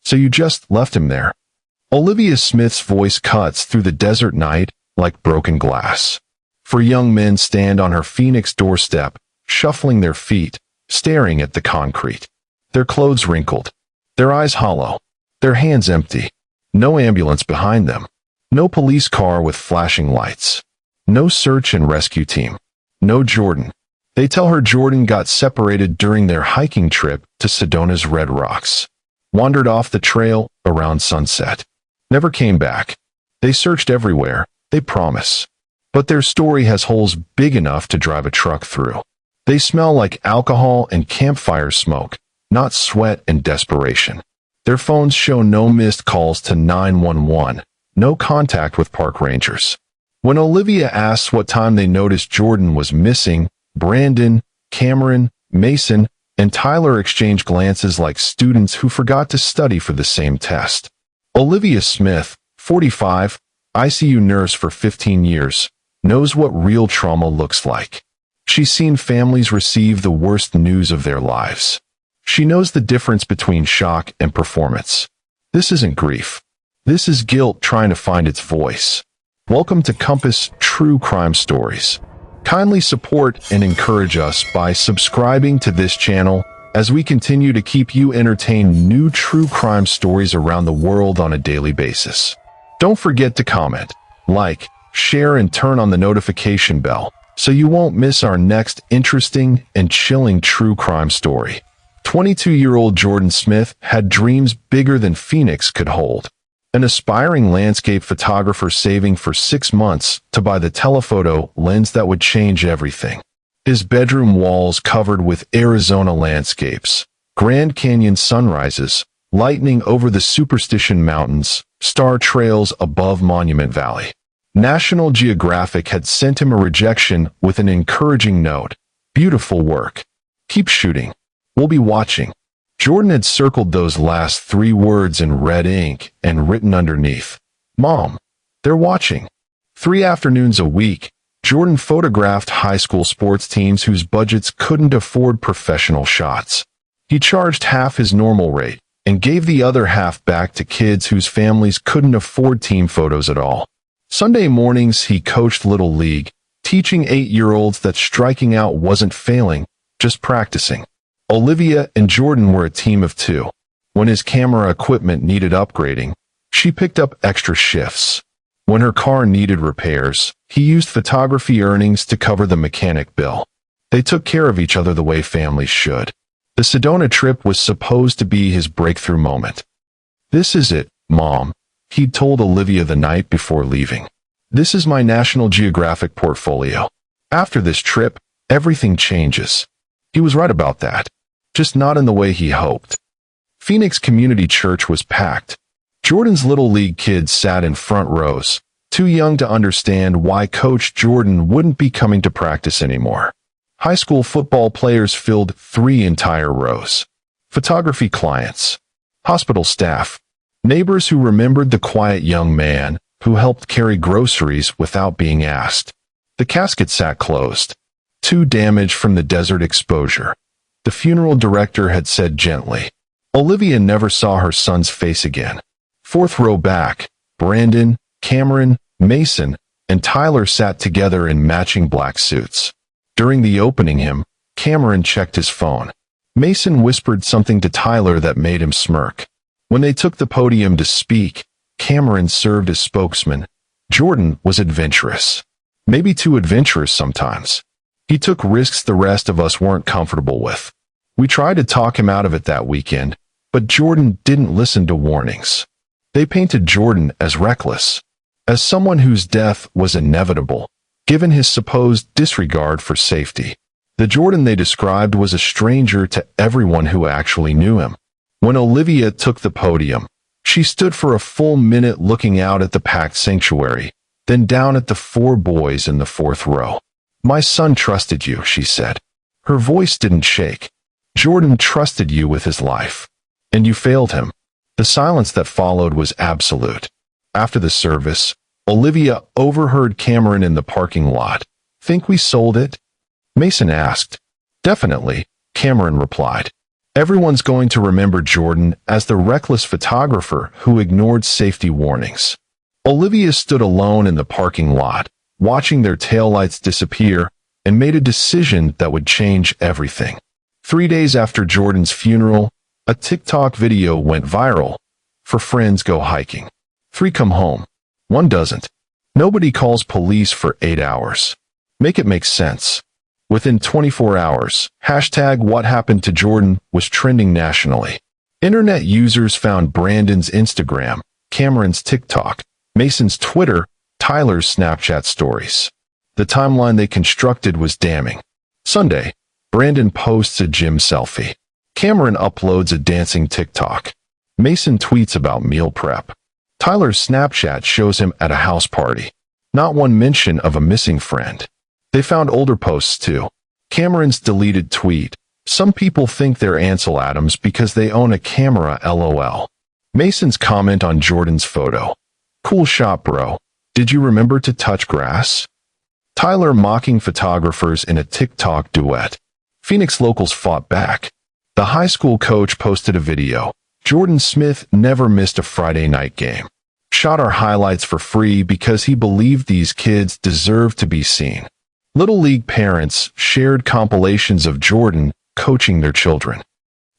So you just left him there? Olivia Smith's voice cuts through the desert night like broken glass. Four young men stand on her Phoenix doorstep, shuffling their feet, staring at the concrete. Their clothes wrinkled, their eyes hollow, their hands empty. No ambulance behind them. No police car with flashing lights. No search and rescue team. No Jordan. They tell her Jordan got separated during their hiking trip to Sedona's Red Rocks. Wandered off the trail around sunset. Never came back. They searched everywhere, they promise. But their story has holes big enough to drive a truck through. They smell like alcohol and campfire smoke, not sweat and desperation. Their phones show no missed calls to 911, no contact with park rangers. When Olivia asks what time they noticed Jordan was missing, Brandon, Cameron, Mason, and Tyler exchange glances like students who forgot to study for the same test. Olivia Smith, 45, ICU nurse for 15 years, knows what real trauma looks like. She's seen families receive the worst news of their lives. She knows the difference between shock and performance. This isn't grief. This is guilt trying to find its voice. Welcome to Compass True Crime Stories. Kindly support and encourage us by subscribing to this channel as we continue to keep you entertained new true crime stories around the world on a daily basis. Don't forget to comment, like, share, and turn on the notification bell so you won't miss our next interesting and chilling true crime story. 22-year-old Jordan Smith had dreams bigger than Phoenix could hold. An aspiring landscape photographer saving for 6 months to buy the telephoto lens that would change everything. His bedroom walls covered with Arizona landscapes, Grand Canyon sunrises, lightning over the Superstition Mountains, star trails above Monument Valley. National Geographic had sent him a rejection with an encouraging note. Beautiful work. Keep shooting. We'll be watching. Jordan had circled those last 3 words in red ink and written underneath, "Mom, they're watching." 3 afternoons a week, Jordan photographed high school sports teams whose budgets couldn't afford professional shots. He charged half his normal rate and gave the other half back to kids whose families couldn't afford team photos at all. Sunday mornings he coached Little League, teaching 8-year-olds that striking out wasn't failing, just practicing. Olivia and Jordan were a team of 2. When his camera equipment needed upgrading, she picked up extra shifts. When her car needed repairs, he used photography earnings to cover the mechanic bill. They took care of each other the way families should. The Sedona trip was supposed to be his breakthrough moment. "This is it, Mom," he'd told Olivia the night before leaving. "This is my National Geographic portfolio. After this trip, everything changes." He was right about that, just not in the way he hoped. Phoenix Community Church was packed. Jordan's Little League kids sat in front rows, too young to understand why Coach Jordan wouldn't be coming to practice anymore. High school football players filled 3 entire rows. Photography clients, hospital staff, neighbors who remembered the quiet young man who helped carry groceries without being asked. The casket sat closed. Too damaged from the desert exposure, the funeral director had said gently. Olivia never saw her son's face again. 4th row back, Brandon, Cameron, Mason, and Tyler sat together in matching black suits. During the opening hymn, Cameron checked his phone. Mason whispered something to Tyler that made him smirk. When they took the podium to speak, Cameron served as spokesman. Jordan was adventurous. Maybe too adventurous sometimes. He took risks the rest of us weren't comfortable with. We tried to talk him out of it that weekend, but Jordan didn't listen to warnings. They painted Jordan as reckless, as someone whose death was inevitable, given his supposed disregard for safety. The Jordan they described was a stranger to everyone who actually knew him. When Olivia took the podium, she stood for a full minute looking out at the packed sanctuary, then down at the 4 boys in the 4th row. "My son trusted you," she said. Her voice didn't shake. "Jordan trusted you with his life. And you failed him." The silence that followed was absolute. After the service, Olivia overheard Cameron in the parking lot. "Think we sold it?" Mason asked. "Definitely," Cameron replied. Everyone's going to remember Jordan as the reckless photographer who ignored safety warnings. Olivia stood alone in the parking lot, watching their taillights disappear, and made a decision that would change everything. 3 days after Jordan's funeral, a TikTok video went viral. 4 friends go hiking. 3 come home. 1 doesn't. Nobody calls police for 8 hours. Make it make sense. Within 24 hours, #WhatHappenedToJordan was trending nationally. Internet users found Brandon's Instagram, Cameron's TikTok, Mason's Twitter, Tyler's Snapchat stories. The timeline they constructed was damning. Sunday, Brandon posts a gym selfie. Cameron uploads a dancing TikTok. Mason tweets about meal prep. Tyler's Snapchat shows him at a house party. Not one mention of a missing friend. They found older posts too. Cameron's deleted tweet. Some people think they're Ansel Adams because they own a camera, LOL. Mason's comment on Jordan's photo. Cool shot, bro. Did you remember to touch grass? Tyler mocking photographers in a TikTok duet. Phoenix locals fought back. The high school coach posted a video. Jordan Smith never missed a Friday night game. Shot our highlights for free because he believed these kids deserved to be seen. Little League parents shared compilations of Jordan coaching their children.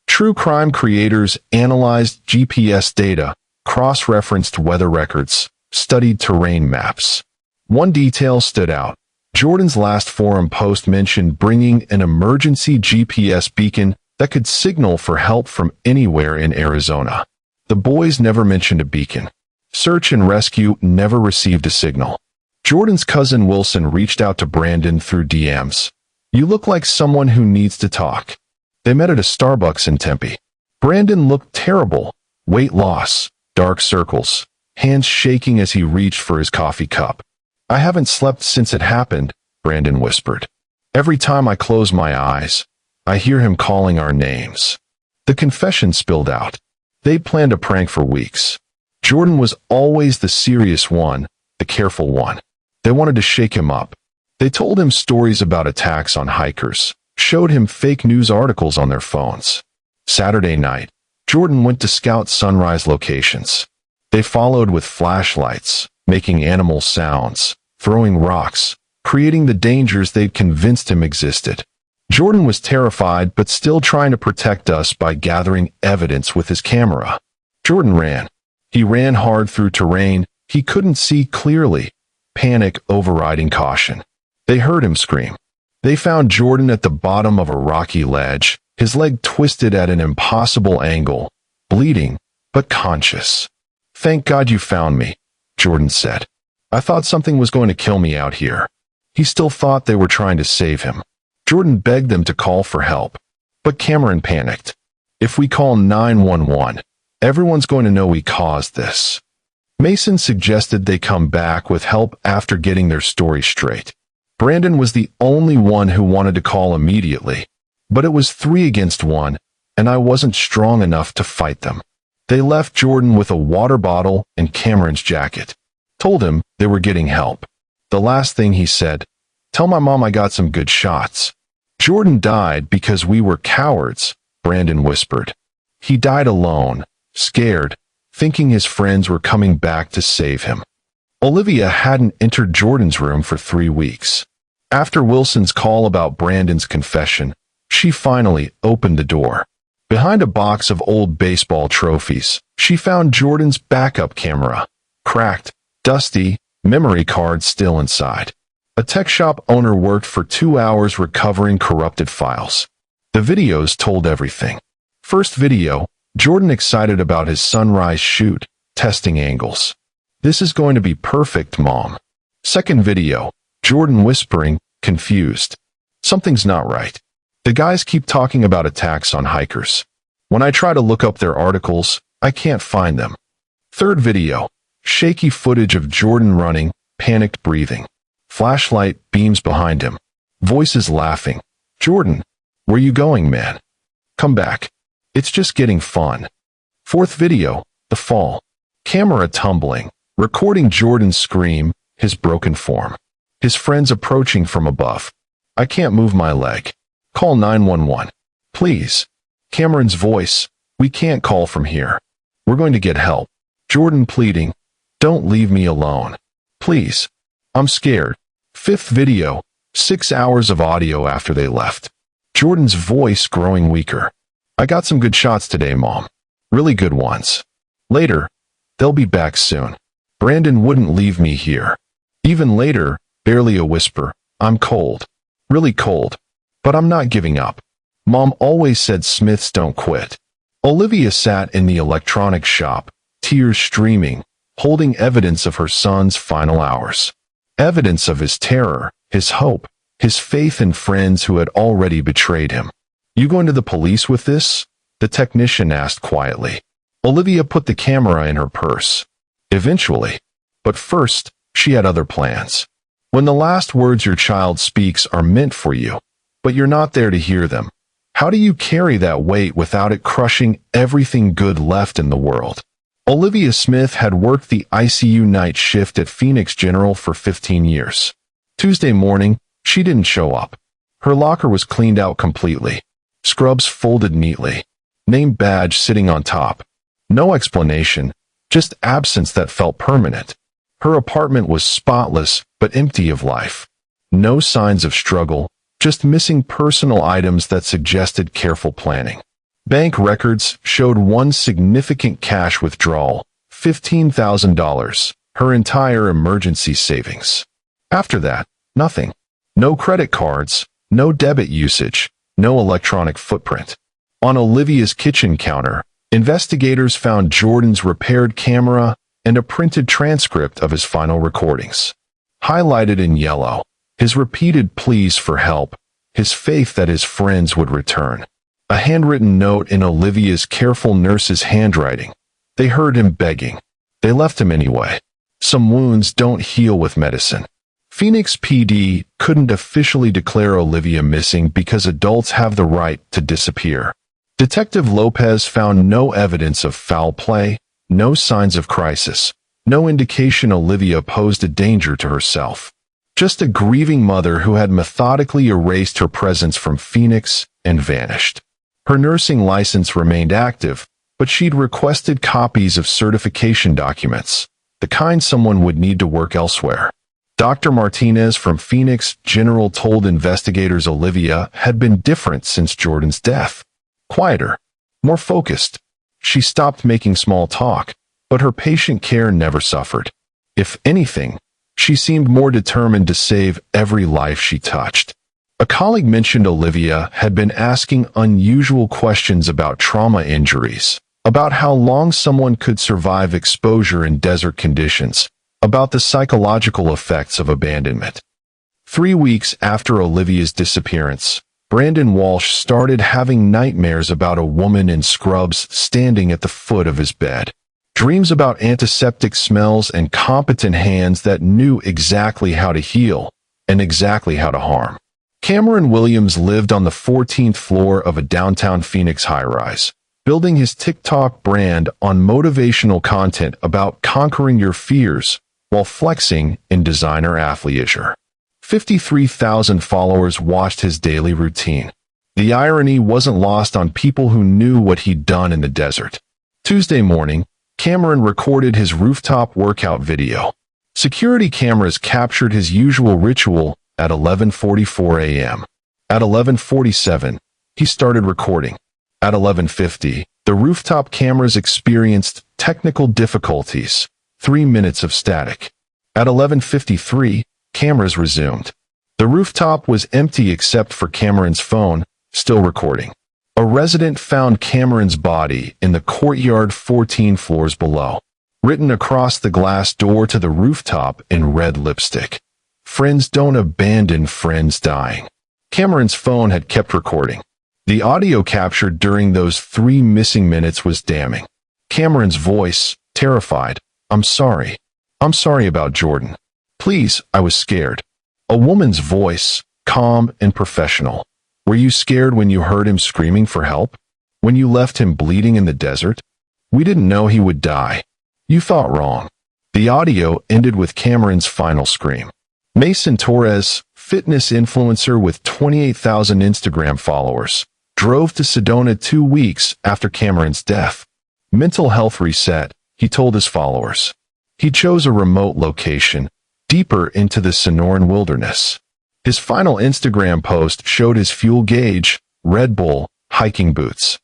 True crime creators analyzed GPS data, cross-referenced weather records, studied terrain maps. One detail stood out. Jordan's last forum post mentioned bringing an emergency GPS beacon that could signal for help from anywhere in Arizona. The boys never mentioned a beacon. Search and rescue never received a signal. Jordan's cousin Wilson reached out to Brandon through DMs. You look like someone who needs to talk. They met at a Starbucks in Tempe. Brandon looked terrible. Weight loss, dark circles, hands shaking as he reached for his coffee cup. I haven't slept since it happened, Brandon whispered. Every time I close my eyes, I hear him calling our names. The confession spilled out. They'd planned a prank for weeks. Jordan was always the serious one, the careful one. They wanted to shake him up. They told him stories about attacks on hikers, showed him fake news articles on their phones. Saturday night, Jordan went to scout sunrise locations. They followed with flashlights, making animal sounds, throwing rocks, creating the dangers they'd convinced him existed. Jordan was terrified but still trying to protect us by gathering evidence with his camera. Jordan ran. He ran hard through terrain he couldn't see clearly, panic overriding caution. They heard him scream. They found Jordan at the bottom of a rocky ledge, his leg twisted at an impossible angle, bleeding, but conscious. Thank God you found me, Jordan said. I thought something was going to kill me out here. He still thought they were trying to save him. Jordan begged them to call for help, but Cameron panicked. If we call 911, everyone's going to know we caused this. Mason suggested they come back with help after getting their story straight. Brandon was the only one who wanted to call immediately, but it was 3 against 1, and I wasn't strong enough to fight them. They left Jordan with a water bottle and Cameron's jacket. Told him they were getting help. The last thing he said, "Tell my mom I got some good shots." Jordan died because we were cowards, Brandon whispered. He died alone, scared, thinking his friends were coming back to save him. Olivia hadn't entered Jordan's room for 3 weeks. After Wilson's call about Brandon's confession, she finally opened the door. Behind a box of old baseball trophies, she found Jordan's backup camera, cracked, dusty, memory card still inside. A tech shop owner worked for 2 hours recovering corrupted files. The videos told everything. First video, Jordan excited about his sunrise shoot, testing angles. "This is going to be perfect, Mom." Second video, Jordan whispering, confused. "Something's not right. The guys keep talking about attacks on hikers. When I try to look up their articles, I can't find them." Third video, shaky footage of Jordan running, panicked breathing. Flashlight beams behind him. Voices laughing. "Jordan, where you going, man? Come back. It's just getting fun." Fourth video, the fall. Camera tumbling, recording Jordan's scream, his broken form. His friends approaching from above. "I can't move my leg. Call 911. Please." Cameron's voice, "We can't call from here. We're going to get help." Jordan pleading, "Don't leave me alone. Please. I'm scared." Fifth video, 6 hours of audio after they left. Jordan's voice growing weaker. "I got some good shots today, Mom. Really good ones. Later. They'll be back soon. Brandon wouldn't leave me here." Even later, barely a whisper, "I'm cold. Really cold. But I'm not giving up. Mom always said Smiths don't quit." Olivia sat in the electronics shop, tears streaming, holding evidence of her son's final hours. Evidence of his terror, his hope, his faith in friends who had already betrayed him. "You going to the police with this?" the technician asked quietly. Olivia put the camera in her purse. "Eventually. But first, she had other plans. When the last words your child speaks are meant for you, but you're not there to hear them, how do you carry that weight without it crushing everything good left in the world?" Olivia Smith had worked the ICU night shift at Phoenix General for 15 years. Tuesday morning, she didn't show up. Her locker was cleaned out completely. Scrubs folded neatly. Name badge sitting on top. No explanation, just absence that felt permanent. Her apartment was spotless but empty of life. No signs of struggle, just missing personal items that suggested careful planning. Bank records showed one significant cash withdrawal, $15,000, her entire emergency savings. After that, nothing. No credit cards, no debit usage, no electronic footprint. On Olivia's kitchen counter, investigators found Jordan's repaired camera and a printed transcript of his final recordings. Highlighted in yellow, his repeated pleas for help, his faith that his friends would return. A handwritten note in Olivia's careful nurse's handwriting. They heard him begging. They left him anyway. Some wounds don't heal with medicine. Phoenix PD couldn't officially declare Olivia missing because adults have the right to disappear. Detective Lopez found no evidence of foul play, no signs of crisis, no indication Olivia posed a danger to herself. Just a grieving mother who had methodically erased her presence from Phoenix and vanished. Her nursing license remained active, but she'd requested copies of certification documents, the kind someone would need to work elsewhere. Dr. Martinez from Phoenix General told investigators Olivia had been different since Jordan's death. Quieter, more focused. She stopped making small talk, but her patient care never suffered. If anything, she seemed more determined to save every life she touched. A colleague mentioned Olivia had been asking unusual questions about trauma injuries, about how long someone could survive exposure in desert conditions, about the psychological effects of abandonment. 3 weeks after Olivia's disappearance, Brandon Walsh started having nightmares about a woman in scrubs standing at the foot of his bed. Dreams about antiseptic smells and competent hands that knew exactly how to heal and exactly how to harm. Cameron Williams lived on the 14th floor of a downtown Phoenix high-rise, building his TikTok brand on motivational content about conquering your fears while flexing in designer athleisure. 53,000 followers watched his daily routine. The irony wasn't lost on people who knew what he'd done in the desert. Tuesday morning, Cameron recorded his rooftop workout video. Security cameras captured his usual ritual at 11:44 a.m. At 11:47, he started recording. At 11:50, the rooftop cameras experienced technical difficulties, 3 minutes of static. At 11:53, cameras resumed. The rooftop was empty except for Cameron's phone, still recording. A resident found Cameron's body in the courtyard 14 floors below, written across the glass door to the rooftop in red lipstick. "Friends don't abandon friends dying." Cameron's phone had kept recording. The audio captured during those 3 missing minutes was damning. Cameron's voice, terrified, "I'm sorry. I'm sorry about Jordan. Please, I was scared." A woman's voice, calm and professional. "Were you scared when you heard him screaming for help? When you left him bleeding in the desert? We didn't know he would die. You thought wrong." The audio ended with Cameron's final scream. Mason Torres, fitness influencer with 28,000 Instagram followers, drove to Sedona 2 weeks after Cameron's death. Mental health reset, he told his followers. He chose a remote location, deeper into the Sonoran wilderness. His final Instagram post showed his fuel gauge, Red Bull, hiking boots.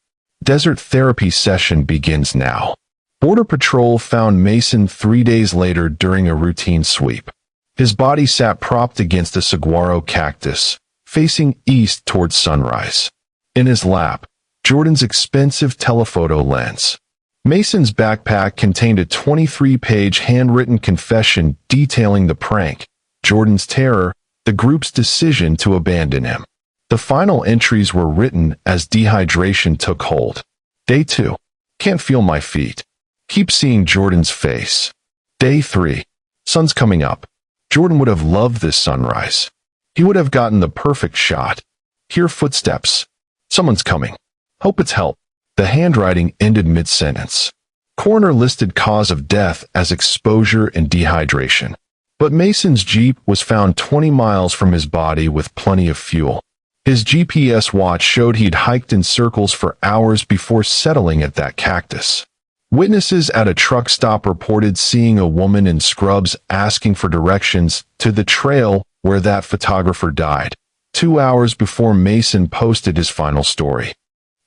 Desert therapy session begins now. Border Patrol found Mason 3 days later during a routine sweep. His body sat propped against a saguaro cactus, facing east towards sunrise. In his lap, Jordan's expensive telephoto lens. Mason's backpack contained a 23-page handwritten confession detailing the prank, Jordan's terror, the group's decision to abandon him. The final entries were written as dehydration took hold. Day 2. Can't feel my feet. Keep seeing Jordan's face. Day 3. Sun's coming up. Jordan would have loved this sunrise. He would have gotten the perfect shot. Hear footsteps. Someone's coming. Hope it's help. The handwriting ended mid-sentence. Coroner listed cause of death as exposure and dehydration. But Mason's Jeep was found 20 miles from his body with plenty of fuel. His GPS watch showed he'd hiked in circles for hours before settling at that cactus. Witnesses at a truck stop reported seeing a woman in scrubs asking for directions to the trail where that photographer died, 2 hours before Mason posted his final story.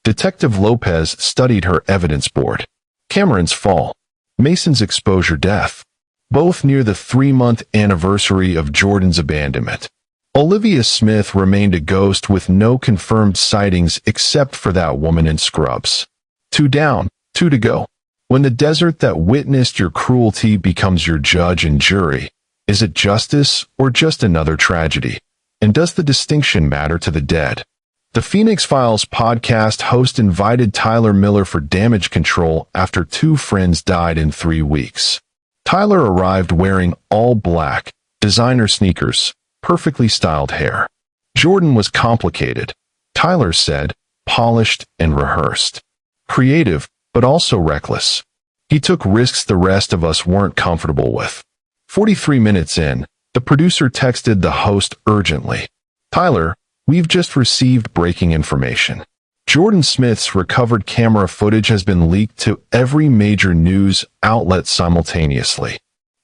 Detective Lopez studied her evidence board. Cameron's fall. Mason's exposure death. Both near the 3-month anniversary of Jordan's abandonment. Olivia Smith remained a ghost with no confirmed sightings except for that woman in scrubs. 2 down, 2 to go. When the desert that witnessed your cruelty becomes your judge and jury, is it justice or just another tragedy? And does the distinction matter to the dead? The Phoenix Files podcast host invited Tyler Miller for damage control after 2 friends died in 3 weeks. Tyler arrived wearing all black, designer sneakers, perfectly styled hair. Jordan was complicated, Tyler said, polished and rehearsed. Creative, but also reckless. He took risks the rest of us weren't comfortable with. 43 minutes in, the producer texted the host urgently. Tyler, we've just received breaking information. Jordan Smith's recovered camera footage has been leaked to every major news outlet simultaneously.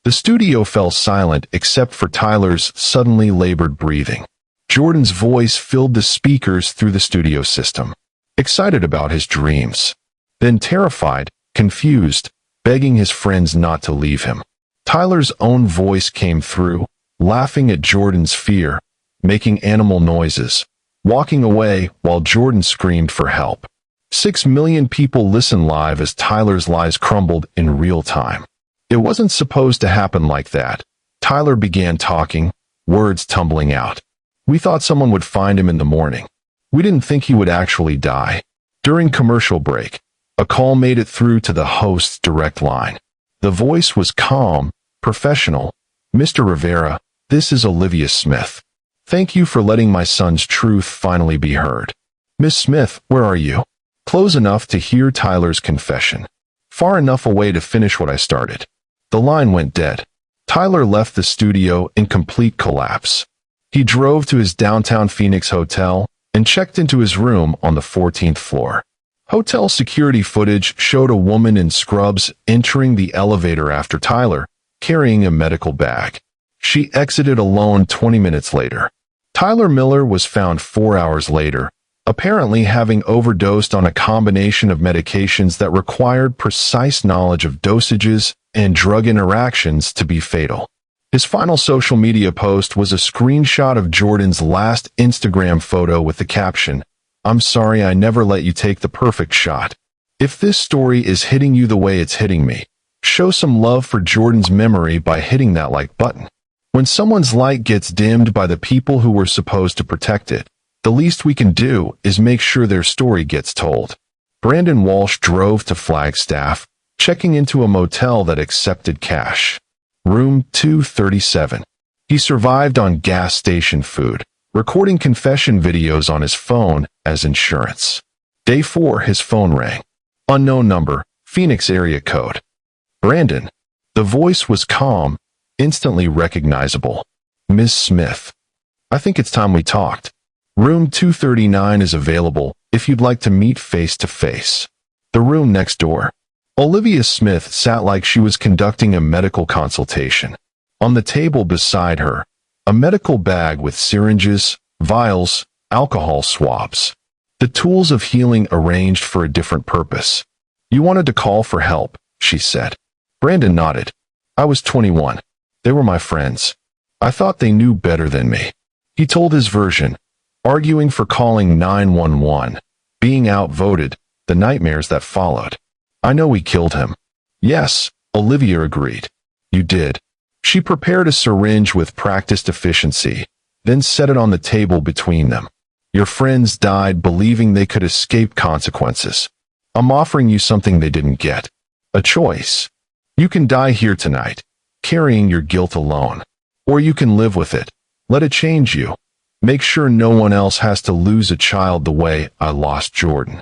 The studio fell silent except for Tyler's suddenly labored breathing. Jordan's voice filled the speakers through the studio system. Excited about his dreams. Then terrified, confused, begging his friends not to leave him. Tyler's own voice came through, laughing at Jordan's fear, making animal noises, walking away while Jordan screamed for help. 6 million people listened live as Tyler's lies crumbled in real time. It wasn't supposed to happen like that. Tyler began talking, words tumbling out. We thought someone would find him in the morning. We didn't think he would actually die. During commercial break, a call made it through to the host's direct line. The voice was calm, professional. Mr. Rivera, this is Olivia Smith. Thank you for letting my son's truth finally be heard. Miss Smith, where are you? Close enough to hear Tyler's confession. Far enough away to finish what I started. The line went dead. Tyler left the studio in complete collapse. He drove to his downtown Phoenix hotel and checked into his room on the 14th floor. Hotel security footage showed a woman in scrubs entering the elevator after Tyler, carrying a medical bag. She exited alone 20 minutes later. Tyler Miller was found 4 hours later, apparently having overdosed on a combination of medications that required precise knowledge of dosages and drug interactions to be fatal. His final social media post was a screenshot of Jordan's last Instagram photo with the caption, "I'm sorry I never let you take the perfect shot. If this story is hitting you the way it's hitting me, show some love for Jordan's memory by hitting that like button." When someone's light gets dimmed by the people who were supposed to protect it, the least we can do is make sure their story gets told. Brandon Walsh drove to Flagstaff, checking into a motel that accepted cash. Room 237. He survived on gas station food, recording confession videos on his phone as insurance. Day 4, his phone rang. Unknown number, Phoenix area code. Brandon. The voice was calm, instantly recognizable. Miss Smith. I think it's time we talked. Room 239 is available. if you'd like to meet face to face. The room next door. Olivia Smith sat like she was conducting a medical consultation. On the table beside her, a medical bag with syringes, vials, alcohol swabs. The tools of healing arranged for a different purpose. "You wanted to call for help," she said. Brandon nodded. "I was 21. They were my friends. I thought they knew better than me." He told his version, arguing for calling 911, being outvoted, the nightmares that followed. "I know we killed him." "Yes," Olivia agreed. "You did." She prepared a syringe with practiced efficiency, then set it on the table between them. "Your friends died believing they could escape consequences. I'm offering you something they didn't get. A choice. You can die here tonight, carrying your guilt alone. Or you can live with it. Let it change you. Make sure no one else has to lose a child the way I lost Jordan."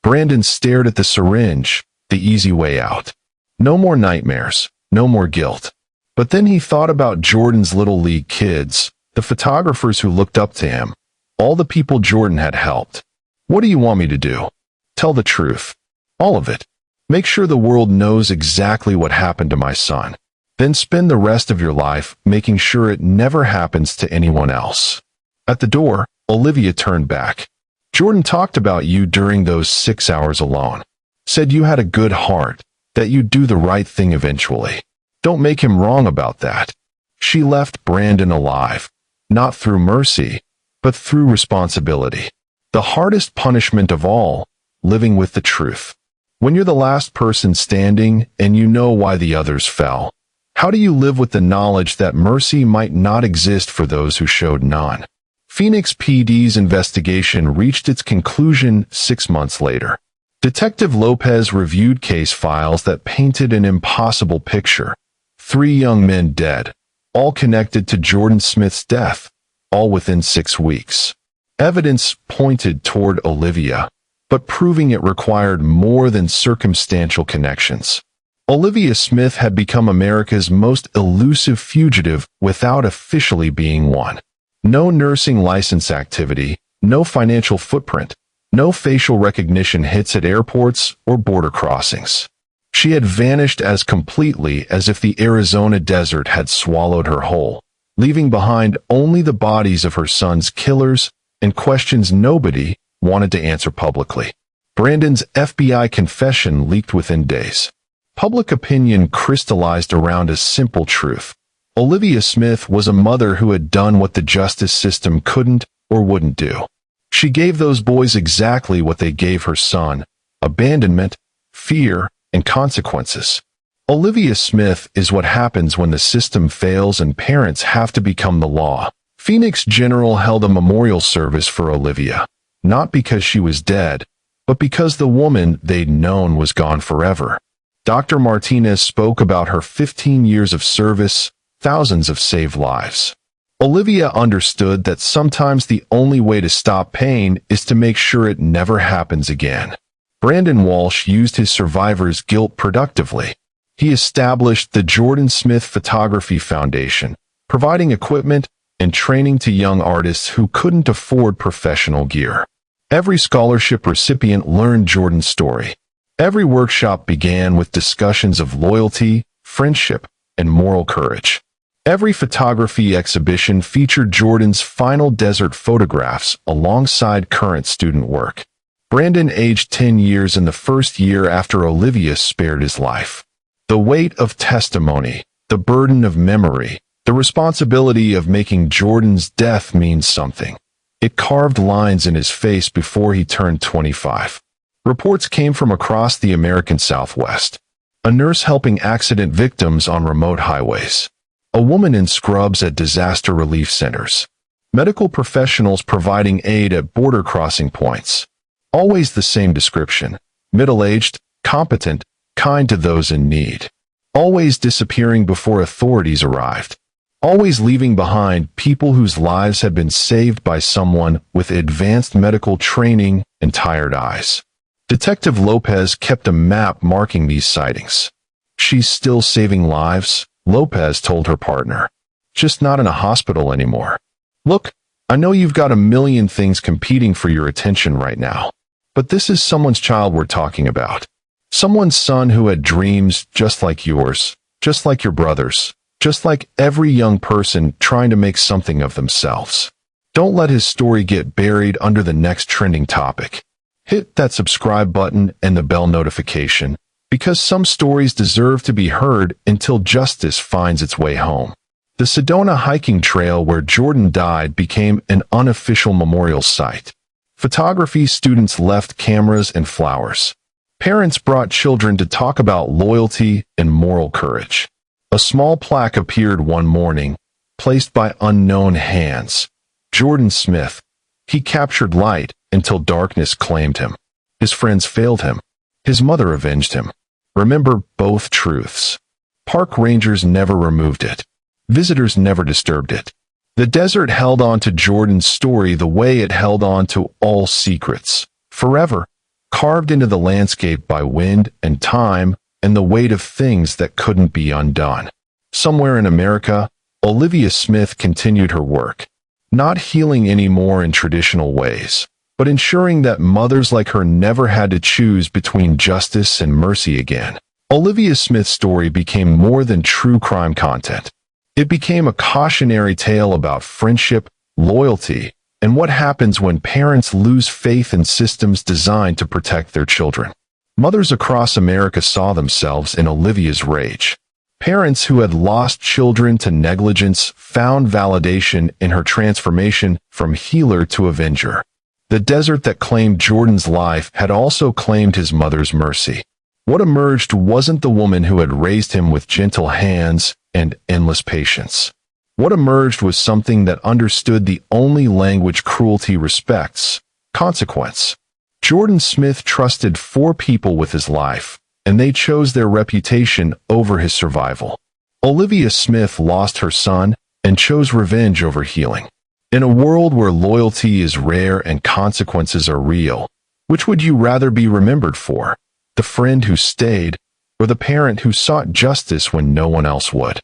Brandon stared at the syringe, the easy way out. No more nightmares, no more guilt. But then he thought about Jordan's little league kids, the photographers who looked up to him, all the people Jordan had helped. "What do you want me to do?" "Tell the truth. All of it. Make sure the world knows exactly what happened to my son. Then spend the rest of your life making sure it never happens to anyone else." At the door, Olivia turned back. "Jordan talked about you during those 6 hours alone. Said you had a good heart, that you'd do the right thing eventually. Don't make him wrong about that." She left Brandon alive, not through mercy, but through responsibility. The hardest punishment of all, living with the truth. When you're the last person standing and you know why the others fell, how do you live with the knowledge that mercy might not exist for those who showed none? Phoenix PD's investigation reached its conclusion 6 months later. Detective Lopez reviewed case files that painted an impossible picture. 3 young men dead, all connected to Jordan Smith's death, all within 6 weeks. Evidence pointed toward Olivia, but proving it required more than circumstantial connections. Olivia Smith had become America's most elusive fugitive without officially being one. No nursing license activity, no financial footprint, no facial recognition hits at airports or border crossings. She had vanished as completely as if the Arizona desert had swallowed her whole, leaving behind only the bodies of her son's killers and questions nobody wanted to answer publicly. Brandon's FBI confession leaked within days. Public opinion crystallized around a simple truth. Olivia Smith was a mother who had done what the justice system couldn't or wouldn't do. She gave those boys exactly what they gave her son: abandonment, fear, and consequences. Olivia Smith is what happens when the system fails and parents have to become the law. Phoenix General held a memorial service for Olivia, not because she was dead, but because the woman they'd known was gone forever. Dr. Martinez spoke about her 15 years of service, thousands of saved lives. Olivia understood that sometimes the only way to stop pain is to make sure it never happens again. Brandon Walsh used his survivor's guilt productively. He established the Jordan Smith Photography Foundation, providing equipment and training to young artists who couldn't afford professional gear. Every scholarship recipient learned Jordan's story. Every workshop began with discussions of loyalty, friendship, and moral courage. Every photography exhibition featured Jordan's final desert photographs alongside current student work. Brandon aged 10 years in the first year after Olivia spared his life. The weight of testimony, the burden of memory, the responsibility of making Jordan's death mean something. It carved lines in his face before he turned 25. Reports came from across the American Southwest. A nurse helping accident victims on remote highways. A woman in scrubs at disaster relief centers. Medical professionals providing aid at border crossing points. Always the same description: middle-aged, competent, kind to those in need. Always disappearing before authorities arrived. Always leaving behind people whose lives had been saved by someone with advanced medical training and tired eyes. Detective Lopez kept a map marking these sightings. "She's still saving lives," Lopez told her partner. "Just not in a hospital anymore. Look, I know you've got a million things competing for your attention right now. But this is someone's child we're talking about. Someone's son who had dreams just like yours, just like your brother's, just like every young person trying to make something of themselves. Don't let his story get buried under the next trending topic. Hit that subscribe button and the bell notification, because some stories deserve to be heard until justice finds its way home. The Sedona hiking trail where Jordan died became an unofficial memorial site. Photography students left cameras and flowers. Parents brought children to talk about loyalty and moral courage. A small plaque appeared one morning, placed by unknown hands. Jordan Smith. He captured light until darkness claimed him. His friends failed him. His mother avenged him. Remember both truths. Park rangers never removed it. Visitors never disturbed it. The desert held on to Jordan's story the way it held on to all secrets, forever, carved into the landscape by wind and time and the weight of things that couldn't be undone. Somewhere in America, Olivia Smith continued her work, not healing anymore in traditional ways, but ensuring that mothers like her never had to choose between justice and mercy again. Olivia Smith's story became more than true crime content. It became a cautionary tale about friendship, loyalty, and what happens when parents lose faith in systems designed to protect their children. Mothers across America saw themselves in Olivia's rage. Parents who had lost children to negligence found validation in her transformation from healer to avenger. The desert that claimed Jordan's life had also claimed his mother's mercy. What emerged wasn't the woman who had raised him with gentle hands and endless patience. What emerged was something that understood the only language cruelty respects: consequence. Jordan Smith trusted 4 people with his life, and they chose their reputation over his survival. Olivia Smith lost her son and chose revenge over healing. In a world where loyalty is rare and consequences are real, which would you rather be remembered for? The friend who stayed, or the parent who sought justice when no one else would?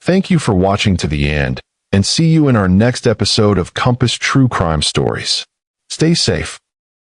Thank you for watching to the end, and see you in our next episode of Compass True Crime Stories. Stay safe.